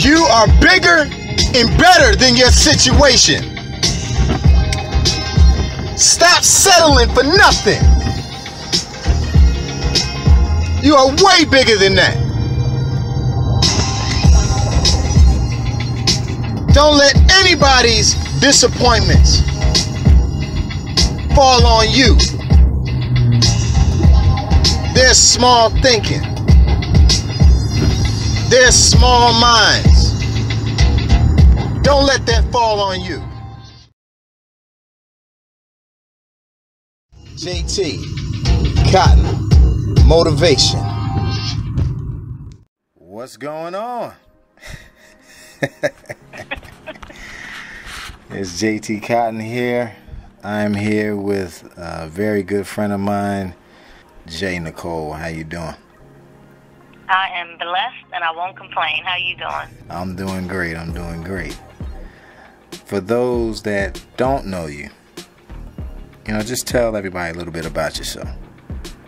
You are bigger and better than your situation. Stop settling for nothing. You are way bigger than that. Don't let anybody's disappointments fall on you. There's small thinking. There's small minds. Don't let that fall on you. JT Cotton Motivation. What's going on? It's JT Cotton here. I'm here with a very good friend of mine, J Nichole. How you doing? I am blessed and I won't complain. How you doing? I'm doing great. I'm doing great. For those that don't know you, just tell everybody a little bit about yourself.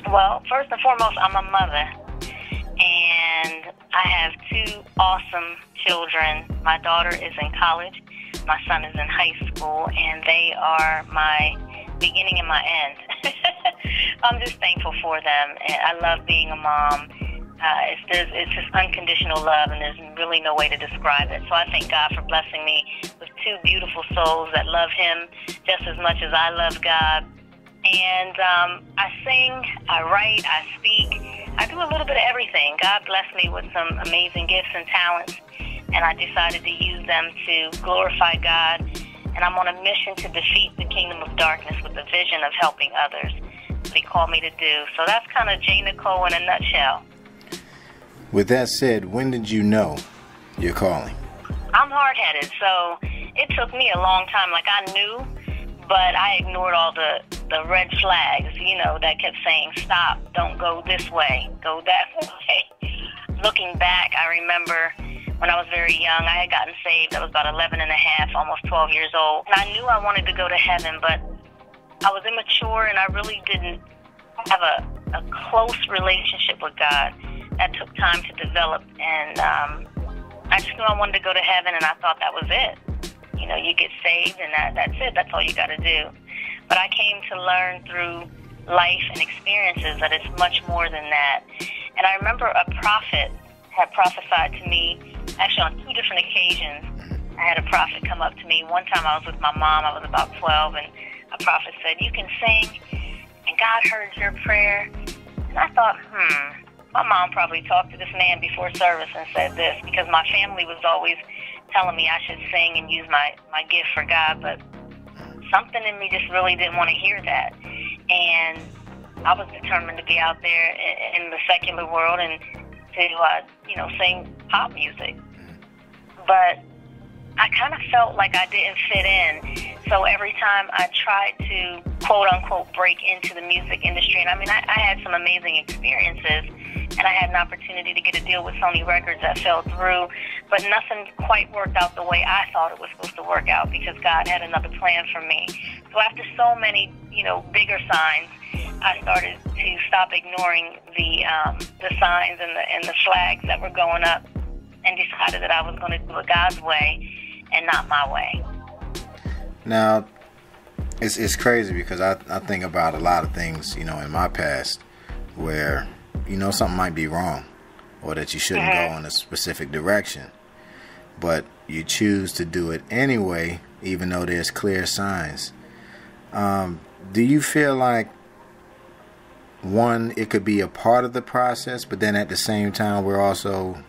Well, first and foremost, I'm a mother. And I have two awesome children. My daughter is in college. My son is in high school. And they are my beginning and my end. I'm just thankful for them. And I love being a mom. It's just unconditional love, and there's really no way to describe it. So I thank God for blessing me with two beautiful souls that love Him just as much as I love God. And I sing, I write, I speak. I do a little bit of everything. God blessed me with some amazing gifts and talents, and I decided to use them to glorify God. And I'm on a mission to defeat the kingdom of darkness with the vision of helping others. That's what He called me to do. So that's kind of J Nichole in a nutshell. With that said, when did you know your calling? I'm hard-headed, so it took me a long time. Like, I knew, but I ignored all the red flags, that kept saying, stop, don't go this way, go that way. Looking back, I remember when I was very young, I had gotten saved. I was about 11 and a half, almost 12 years old. And I knew I wanted to go to heaven, but I was immature, and I really didn't have a close relationship with God. That took time to develop, and I just knew I wanted to go to heaven, and I thought that was it. You get saved, and that's it. That's all you got to do. But I came to learn through life and experiences that it's much more than that. And I remember a prophet had prophesied to me, actually on two different occasions. I had a prophet come up to me. One time I was with my mom. I was about 12, and a prophet said, "You can sing, and God heard your prayer." And I thought, my mom probably talked to this man before service and said this, because my family was always telling me I should sing and use my gift for God, but something in me just really didn't want to hear that. And I was determined to be out there in the secular world and to, sing pop music. But I kind of felt like I didn't fit in. So every time I tried to, quote unquote, break into the music industry, and I had some amazing experiences, and I had an opportunity to get a deal with Sony Records that fell through, but nothing quite worked out the way I thought it was supposed to work out, because God had another plan for me. So after so many, bigger signs, I started to stop ignoring the signs and the flags that were going up, and decided that I was going to do it God's way and not my way. Now, it's crazy, because I think about a lot of things, in my past where, something might be wrong, or that you shouldn't go in a specific direction, but you choose to do it anyway, even though there's clear signs. Do you feel like, one, it could be a part of the process, but then at the same time we also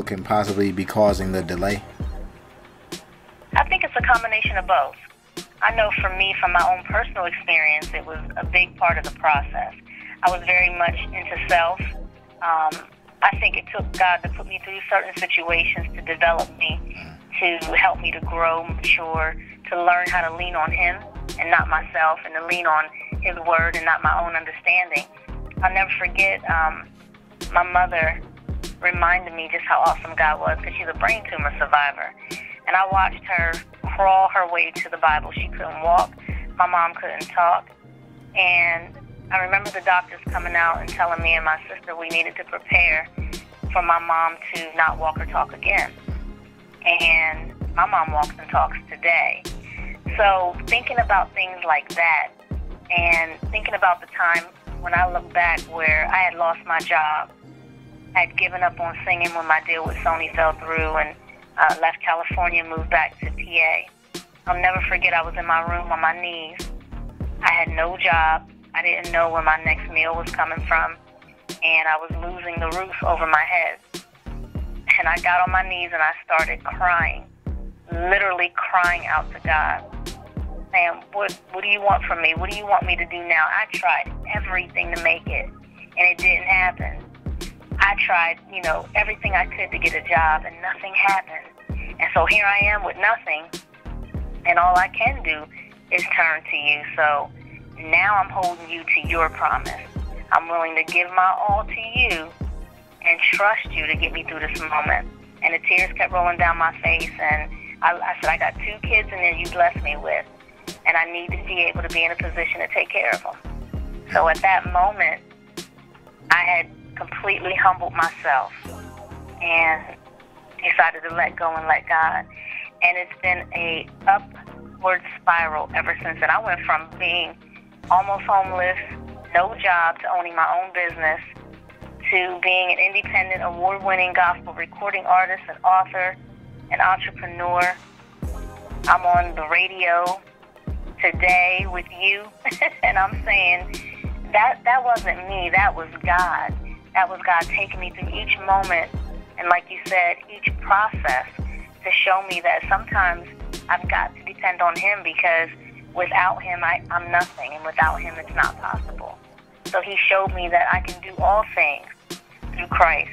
can possibly be causing the delay? I think it's a combination of both. I know for me, from my own personal experience, it was a big part of the process. I was very much into self. I think it took God to put me through certain situations to develop me, to help me to grow, mature, to learn how to lean on Him and not myself, and to lean on His Word and not my own understanding. I'll never forget, my mother reminded me just how awesome God was, because she's a brain tumor survivor. And I watched her crawl her way to the Bible. She couldn't walk. My mom couldn't talk. And I remember the doctors coming out and telling me and my sister we needed to prepare for my mom to not walk or talk again. And my mom walks and talks today. So thinking about things like that, and thinking about the time when I look back where I had lost my job, I had given up on singing when my deal with Sony fell through, and left California, moved back to PA. I'll never forget, I was in my room on my knees. I had no job. I didn't know where my next meal was coming from, and I was losing the roof over my head. And I got on my knees and I started crying, literally crying out to God, saying, what do you want from me? What do you want me to do now? I tried everything to make it, and it didn't happen. I tried, everything I could to get a job, and nothing happened. And so here I am with nothing, and all I can do is turn to you. So now I'm holding you to your promise. I'm willing to give my all to you and trust you to get me through this moment. And the tears kept rolling down my face, and I said, I got 2 kids and then you blessed me with, and I need to be able to be in a position to take care of them. So at that moment, I had completely humbled myself and decided to let go and let God. And it's been a upward spiral ever since then. I went from being almost homeless, no job, to owning my own business, to being an independent, award-winning gospel recording artist, an author, an entrepreneur. I'm on the radio today with you, and I'm saying that wasn't me, that was God. That was God taking me through each moment, and like you said, each process to show me that sometimes I've got to depend on Him, because without Him, I'm nothing, and without Him, it's not possible. So He showed me that I can do all things through Christ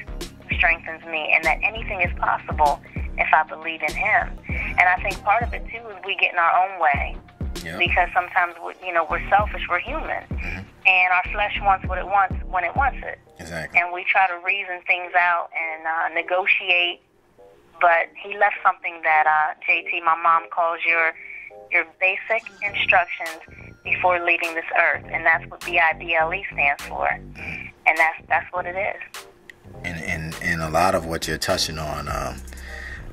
who strengthens me, and that anything is possible if I believe in Him. And I think part of it, too, is we get in our own way. Yep. Because sometimes, we're selfish, we're human. Mm-hmm. And our flesh wants what it wants when it wants it. Exactly. And we try to reason things out and negotiate. But He left something that, JT, my mom calls your basic instructions before leaving this earth. And that's what BIBLE stands for. And that's what it is. And a lot of what you're touching on, I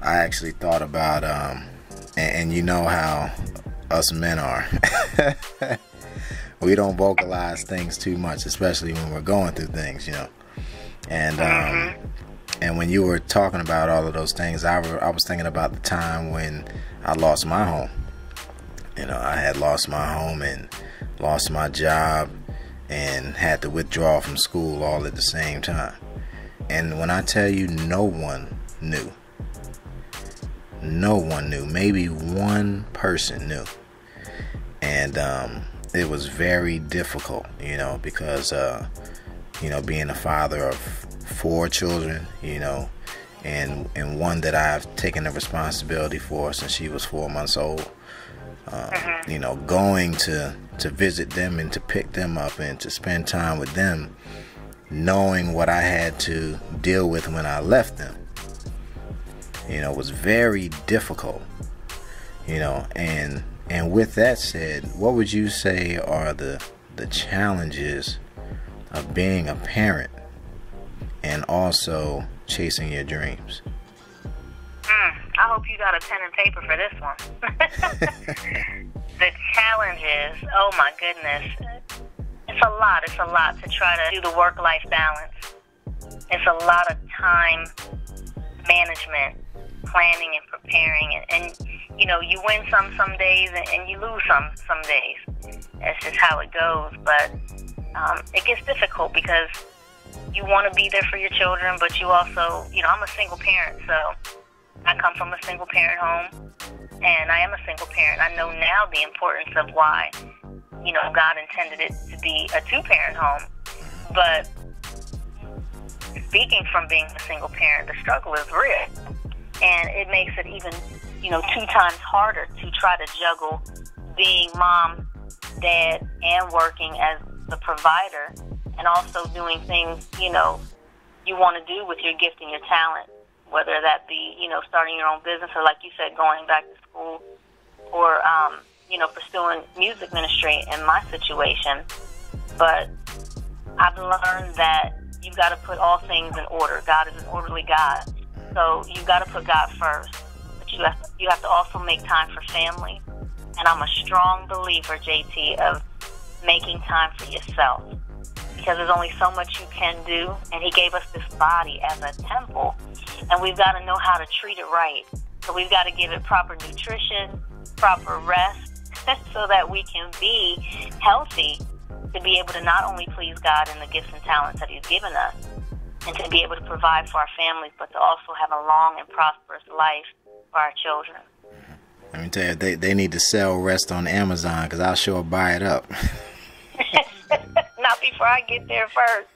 actually thought about, and you know how us men are. We don't vocalize things too much, especially when we're going through things, And and when you were talking about all of those things, I was thinking about the time when I lost my home. I had lost my home and lost my job and had to withdraw from school all at the same time. And when I tell you, no one knew. No one knew. Maybe one person knew. And it was very difficult, because, being a father of 4 children, and one that I've taken the responsibility for since she was 4 months old, going to visit them and to pick them up and to spend time with them, knowing what I had to deal with when I left them, was very difficult, and with that said, what would you say are the challenges of being a parent and also chasing your dreams? I hope you got a pen and paper for this one. The challenges, oh my goodness. It's a lot. It's a lot to try to do the work-life balance. It's a lot of time management, planning and preparing. And you win some days and you lose some days. That's just how it goes. But it gets difficult because you want to be there for your children, but you also, I'm a single parent, so I come from a single parent home, and I am a single parent. I know now the importance of why, God intended it to be a 2-parent home. But speaking from being a single parent, the struggle is real. And it makes it even, 2 times harder to try to juggle being mom, dad, and working as the provider, and also doing things, you want to do with your gift and your talent, whether that be, starting your own business or, like you said, going back to school or, pursuing music ministry in my situation. But I've learned that you've got to put all things in order. God is an orderly God. So you've got to put God first. But you have to also make time for family. And I'm a strong believer, JT, of making time for yourself. Because there's only so much you can do. And he gave us this body as a temple. And we've got to know how to treat it right. So we've got to give it proper nutrition, proper rest, so that we can be healthy, to be able to not only please God and the gifts and talents that he's given us, and to be able to provide for our families, but to also have a long and prosperous life for our children. Let me tell you, they need to sell rest on Amazon, because I'll sure buy it up. Not before I get there first.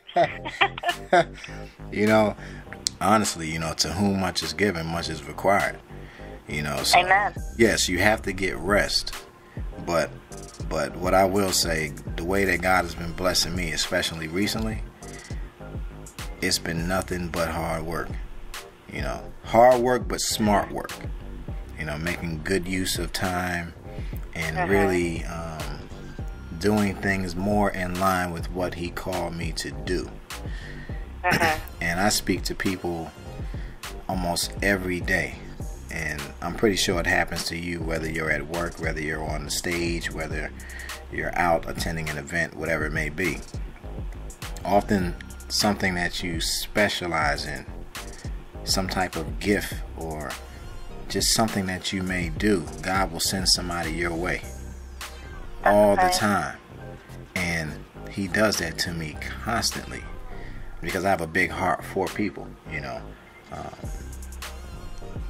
You know, honestly, to whom much is given, much is required. So, amen. Yes, you have to get rest. But what I will say, the way that God has been blessing me, especially recently, it's been nothing but hard work. Hard work, but smart work. Making good use of time and really doing things more in line with what he called me to do. And I speak to people almost every day. And I'm pretty sure it happens to you, whether you're at work, whether you're on the stage, whether you're out attending an event, whatever it may be. Often something that you specialize in, some type of gift or just something that you may do, God will send somebody your way all the time. And he does that to me constantly, because I have a big heart for people.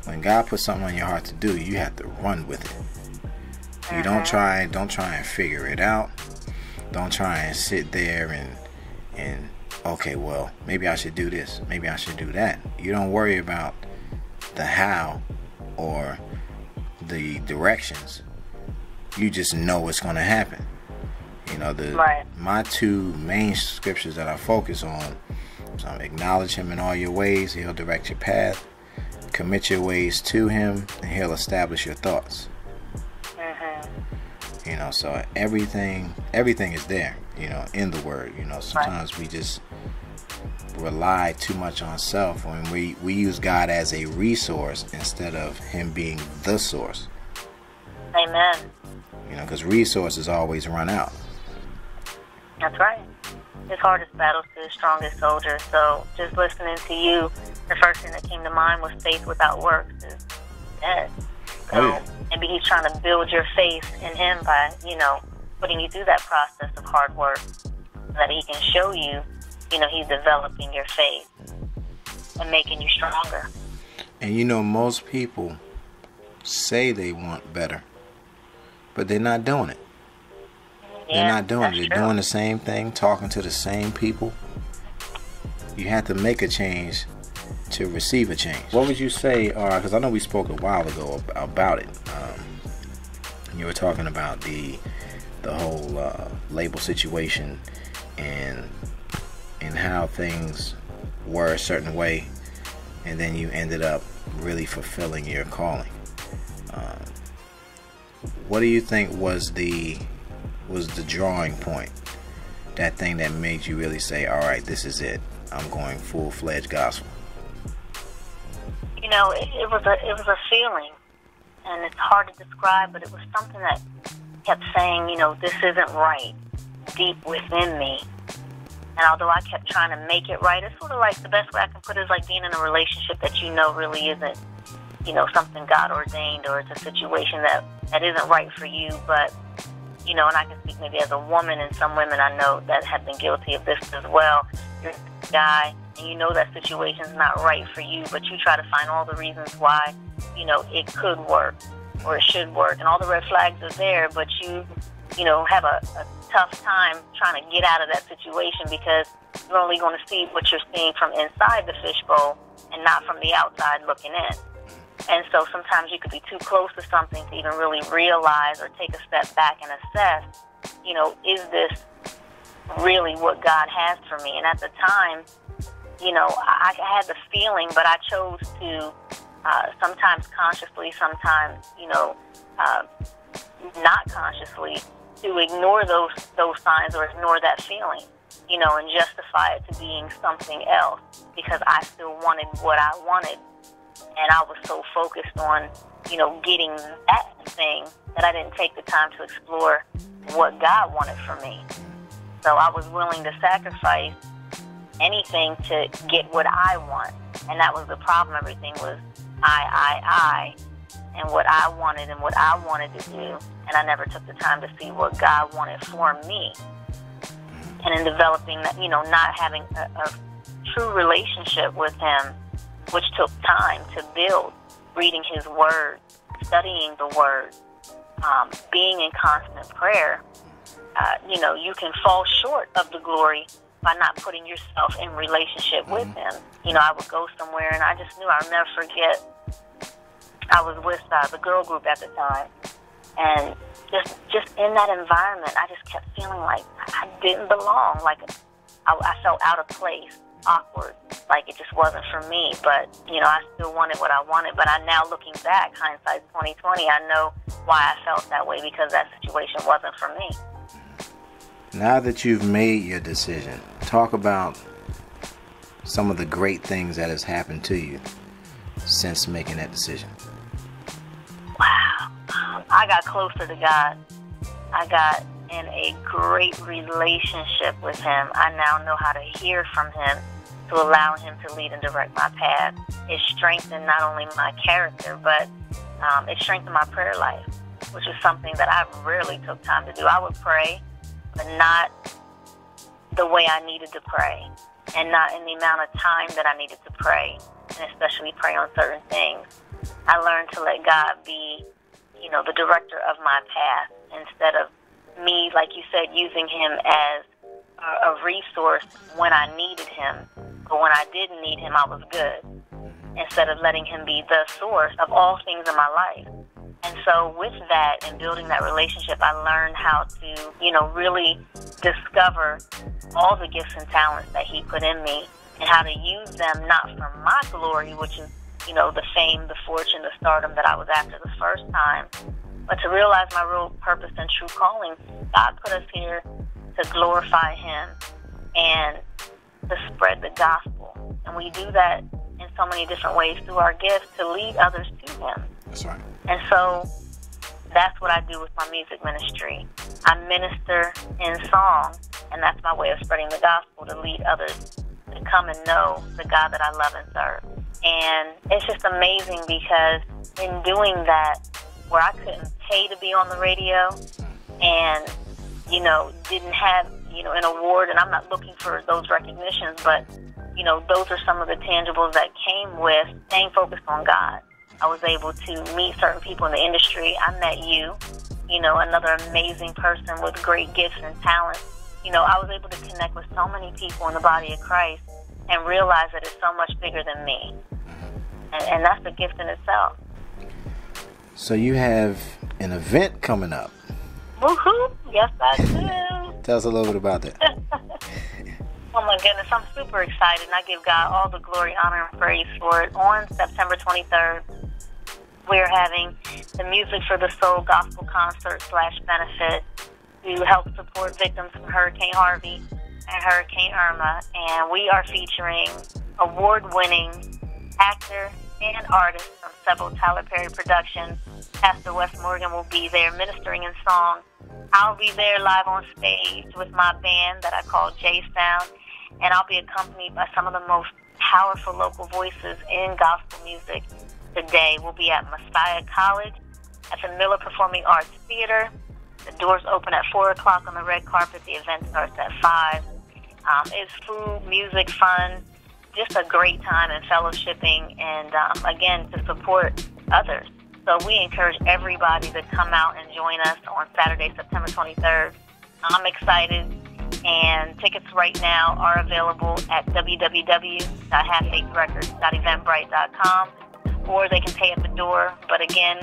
When God puts something on your heart to do, you have to run with it. You don't try and figure it out. Don't try and sit there and okay, well, maybe I should do this, maybe I should do that. You don't worry about the how or the directions. You just know what's going to happen. My two main scriptures that I focus on, so acknowledge him in all your ways, he'll direct your path. Commit your ways to him, and he'll establish your thoughts. So everything is there, in the word. Sometimes we just rely too much on self when we use God as a resource instead of him being the source. Amen. Because resources always run out. That's right. His hardest battles to the strongest soldier. So just listening to you, the first thing that came to mind was faith without works is dead. So maybe he's trying to build your faith in him by, putting you through that process of hard work, so that he can show you, he's developing your faith and making you stronger. And most people say they want better, but they're not doing it. They're not doing it. They're doing the same thing, talking to the same people. You have to make a change to receive a change. What would you say, because I know we spoke a while ago about it. You were talking about the whole label situation and how things were a certain way, and then you ended up really fulfilling your calling. What do you think was the drawing point, that thing that made you really say, all right, this is it, I'm going full-fledged gospel? It was a feeling, and it's hard to describe, but it was something that kept saying, this isn't right, deep within me. And although I kept trying to make it right, it's sort of like, the best way I can put it is like being in a relationship that really isn't, something God ordained, or it's a situation that isn't right for you, but and I can speak maybe as a woman, and some women I know that have been guilty of this as well. You're a guy, and that situation's not right for you, but you try to find all the reasons why, it could work or it should work, and all the red flags are there, but you have a tough time trying to get out of that situation, because you're only going to see what you're seeing from inside the fishbowl and not from the outside looking in. And so sometimes you could be too close to something to even really realize or take a step back and assess, is this really what God has for me? And at the time, I had the feeling, but I chose to sometimes consciously, sometimes, not consciously, to ignore those signs or ignore that feeling. and justify it to being something else, because I still wanted what I wanted. And I was so focused on, getting that thing that I didn't take the time to explore what God wanted for me. So I was willing to sacrifice anything to get what I want. And that was the problem. Everything was I, and what I wanted and what I wanted to do. And I never took the time to see what God wanted for me. And in developing that, not having a true relationship with Him, which took time to build, reading His Word, studying the Word, being in constant prayer, you can fall short of the glory by not putting yourself in relationship with Him. I would go somewhere, and I just knew, I'll never forget, I was with the girl group at the time, and just in that environment, I just kept feeling like I didn't belong, like I felt out of place, awkward, like it just wasn't for me. But I still wanted what I wanted. But I now, looking back, hindsight 2020, I know why I felt that way, because that situation wasn't for me. Now that you've made your decision, talk about some of the great things that has happened to you since making that decision. Wow. I got closer to God. I got in a great relationship with Him. I now know how to hear from Him, to allow Him to lead and direct my path. It strengthened not only my character, but it strengthened my prayer life, which is something that I rarely took time to do. I would pray, but not the way I needed to pray, and not in the amount of time that I needed to pray, and especially pray on certain things. I learned to let God be, the director of my path, instead of me, like you said, using Him as a resource when I needed Him. But when I didn't need Him, I was good, instead of letting Him be the source of all things in my life. And so with that and building that relationship, I learned how to, really discover all the gifts and talents that He put in me, and how to use them not for my glory, which is, the fame, the fortune, the stardom that I was after the first time, but to realize my real purpose and true calling. God put us here to glorify Him and to spread the gospel. And we do that in so many different ways through our gifts, to lead others to Him. That's right. And so that's what I do with my music ministry. I minister in song, and that's my way of spreading the gospel, to lead others to come and know the God that I love and serve. And it's just amazing, because in doing that, where I couldn't pay to be on the radio, and, didn't have, an award, and I'm not looking for those recognitions, but, those are some of the tangibles that came with staying focused on God. I was able to meet certain people in the industry. I met you, another amazing person with great gifts and talents. I was able to connect with so many people in the body of Christ and realize that it's so much bigger than me. And that's a gift in itself. So you have an event coming up. Woohoo! Yes, I do. Tell us a little bit about that. Oh my goodness, I'm super excited, and I give God all the glory, honor, and praise for it. On September 23rd, we're having the Music for the Soul Gospel Concert / benefit to help support victims from Hurricane Harvey and Hurricane Irma. And we are featuring award-winning actor and artist from several Tyler Perry productions. Pastor Wes Morgan will be there ministering in song. I'll be there live on stage with my band that I call J Sound, and I'll be accompanied by some of the most powerful local voices in gospel music today. We'll be at Messiah College at the Miller Performing Arts Theater. The doors open at 4 o'clock on the red carpet. The event starts at 5. It's food, music, fun, just a great time and fellowshipping, and again, to support others. So we encourage everybody to come out and join us on Saturday, September 23rd. I'm excited, and tickets right now are available at www.halffaithrecords.eventbrite.com, or they can pay at the door. But again,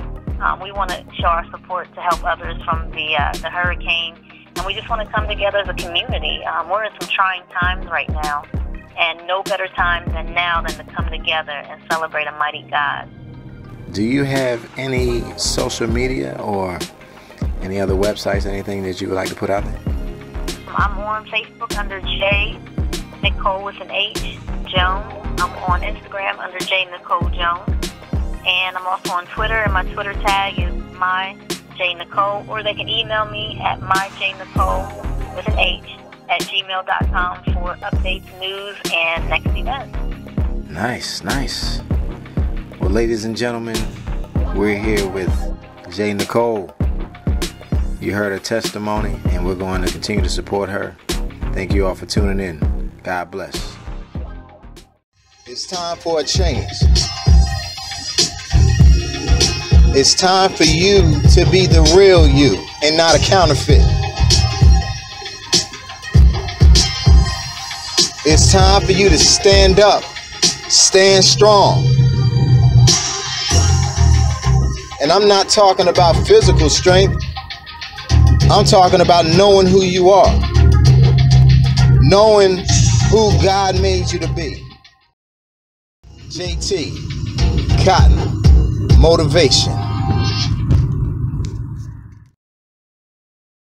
we want to show our support to help others from the hurricane, and we just want to come together as a community. We're in some trying times right now, and no better time than now than to come together and celebrate a mighty God. Do you have any social media or any other websites, anything that you would like to put out there? I'm on Facebook under J Nichole with an H Jones. I'm on Instagram under J Nichole Jones. And I'm also on Twitter, and my Twitter tag is myjnichole, or they can email me at myjnichole with an H at gmail.com for updates, news, and next events. Nice, nice. Well, ladies and gentlemen, we're here with J Nichole. You heard her testimony, and we're going to continue to support her. Thank you all for tuning in. God bless. It's time for a change. It's time for you to be the real you and not a counterfeit. It's time for you to stand up, stand strong. And I'm not talking about physical strength. I'm talking about knowing who you are, knowing who God made you to be. JT, Cotton, Motivation.